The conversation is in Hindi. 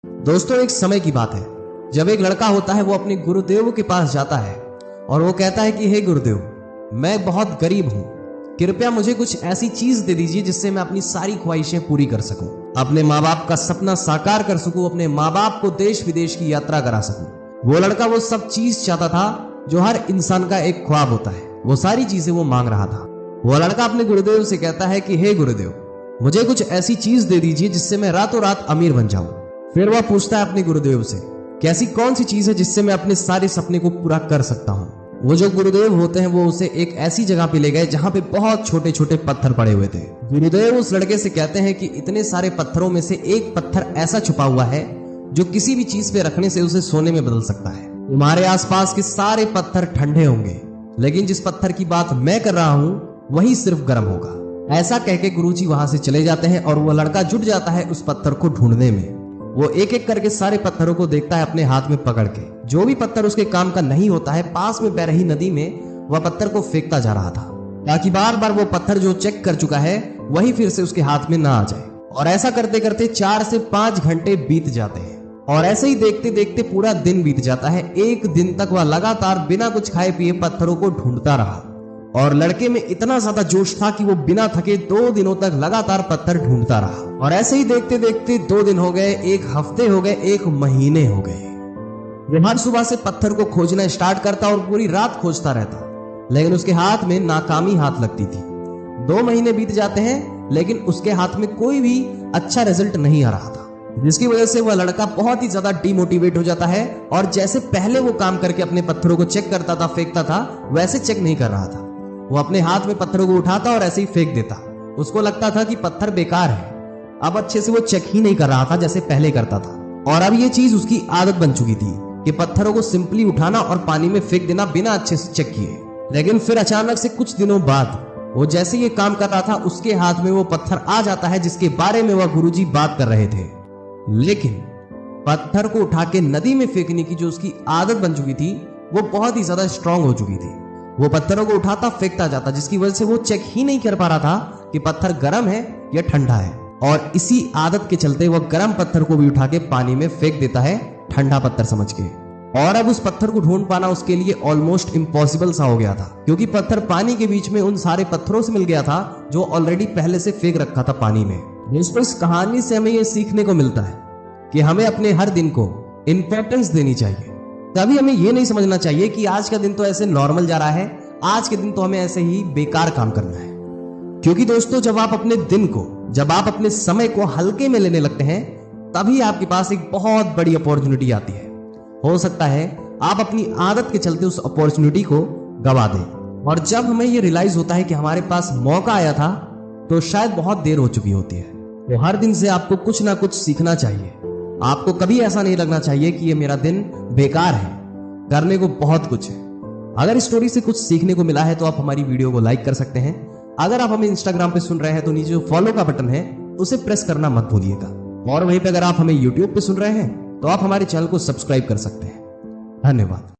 दोस्तों, एक समय की बात है जब एक लड़का होता है वो अपने गुरुदेव के पास जाता है और वो कहता है कि हे गुरुदेव, मैं बहुत गरीब हूँ, कृपया मुझे कुछ ऐसी चीज दे दीजिए जिससे मैं अपनी सारी ख्वाहिशें पूरी कर सकूं, अपने माँ बाप का सपना साकार कर सकूं, अपने माँ बाप को देश विदेश की यात्रा करा सकूं। वो लड़का वो सब चीज चाहता था जो हर इंसान का एक ख्वाब होता है। वो सारी चीजें वो मांग रहा था। वो लड़का अपने गुरुदेव से कहता है कि हे गुरुदेव, मुझे कुछ ऐसी चीज दे दीजिए जिससे मैं रातों रात अमीर बन जाऊं। फिर वह पूछता है अपने गुरुदेव से कि ऐसी कौन सी चीज है जिससे मैं अपने सारे सपने को पूरा कर सकता हूँ। वो जो गुरुदेव होते हैं वो उसे एक ऐसी जगह पे ले गए जहाँ पे बहुत छोटे छोटे पत्थर पड़े हुए थे। गुरुदेव उस लड़के से कहते हैं कि इतने सारे पत्थरों में से एक पत्थर ऐसा छुपा हुआ है जो किसी भी चीज पे रखने से उसे सोने में बदल सकता है। तुम्हारे आसपास के सारे पत्थर ठंडे होंगे, लेकिन जिस पत्थर की बात मैं कर रहा हूँ वही सिर्फ गर्म होगा। ऐसा कहके गुरुजी वहां से चले जाते हैं और वह लड़का जुट जाता है उस पत्थर को ढूंढने में। वो एक एक करके सारे पत्थरों को देखता है अपने हाथ में पकड़ के। जो भी पत्थर उसके काम का नहीं होता है, पास में बह रही नदी में वह पत्थर को फेंकता जा रहा था ताकि बार बार वो पत्थर जो चेक कर चुका है वही फिर से उसके हाथ में ना आ जाए। और ऐसा करते करते 4 से 5 घंटे बीत जाते हैं और ऐसे ही देखते देखते पूरा दिन बीत जाता है। एक दिन तक वह लगातार बिना कुछ खाए पिए पत्थरों को ढूंढता रहा और लड़के में इतना ज्यादा जोश था कि वो बिना थके 2 दिनों तक लगातार पत्थर ढूंढता रहा। और ऐसे ही देखते देखते 2 दिन हो गए, 1 हफ्ते हो गए, 1 महीने हो गए। वो हर सुबह से पत्थर को खोजना स्टार्ट करता और पूरी रात खोजता रहता, लेकिन उसके हाथ में नाकामी हाथ लगती थी। 2 महीने बीत जाते हैं लेकिन उसके हाथ में कोई भी अच्छा रिजल्ट नहीं आ रहा था, जिसकी वजह से वह लड़का बहुत ही ज्यादा डिमोटिवेट हो जाता है और जैसे पहले वो काम करके अपने पत्थरों को चेक करता था, फेंकता था, वैसे चेक नहीं कर रहा था। वो अपने हाथ में पत्थरों को उठाता और ऐसे ही फेंक देता। उसको लगता था कि पत्थर बेकार है। अब अच्छे से वो चेक ही नहीं कर रहा था जैसे पहले करता था। और अब ये चीज उसकी आदत बन चुकी थी कि पत्थरों को सिंपली उठाना और पानी में फेंक देना बिना अच्छे से चेक किए। लेकिन फिर अचानक से कुछ दिनों बाद वो जैसे ये काम कर रहा था, उसके हाथ में वो पत्थर आ जाता है जिसके बारे में वह गुरुजी बात कर रहे थे। लेकिन पत्थर को उठा के नदी में फेंकने की जो उसकी आदत बन चुकी थी वो बहुत ही ज्यादा स्ट्रांग हो चुकी थी। वो पत्थरों को उठाता फेंकता जाता, जिसकी वजह से वो चेक ही नहीं कर पा रहा था कि पत्थर गर्म है या ठंडा है। और इसी आदत के चलते वो गर्म पत्थर को भी उठा के पानी में फेंक देता है, ठंडा पत्थर समझ के। और अब उस पत्थर को ढूंढ पाना उसके लिए ऑलमोस्ट इम्पॉसिबल सा हो गया था, क्योंकि पत्थर पानी के बीच में उन सारे पत्थरों से मिल गया था जो ऑलरेडी पहले से फेंक रखा था पानी में। दोस्तों, इस कहानी से हमें ये सीखने को मिलता है कि हमें अपने हर दिन को इंपॉर्टेंस देनी चाहिए। तभी हमें ये नहीं समझना चाहिए कि आज का दिन तो ऐसे नॉर्मल जा रहा है, आज के दिन तो हमें ऐसे ही बेकार काम करना है। क्योंकि दोस्तों, जब आप अपने दिन को, जब आप अपने समय को हल्के में लेने लगते हैं, तभी आपके पास एक बहुत बड़ी अपॉर्चुनिटी आती है। हो सकता है आप अपनी आदत के चलते उस अपॉर्चुनिटी को गवा दें। और जब हमें ये रियलाइज होता है कि हमारे पास मौका आया था, तो शायद बहुत देर हो चुकी होती है। तो हर दिन से आपको कुछ ना कुछ सीखना चाहिए। आपको कभी ऐसा नहीं लगना चाहिए कि ये मेरा दिन बेकार है, करने को बहुत कुछ है। अगर इस स्टोरी से कुछ सीखने को मिला है तो आप हमारी वीडियो को लाइक कर सकते हैं। अगर आप हमें इंस्टाग्राम पे सुन रहे हैं तो नीचे जो फॉलो का बटन है उसे प्रेस करना मत भूलिएगा। और वहीं पे अगर आप हमें यूट्यूब पे सुन रहे हैं तो आप हमारे चैनल को सब्सक्राइब कर सकते हैं। धन्यवाद।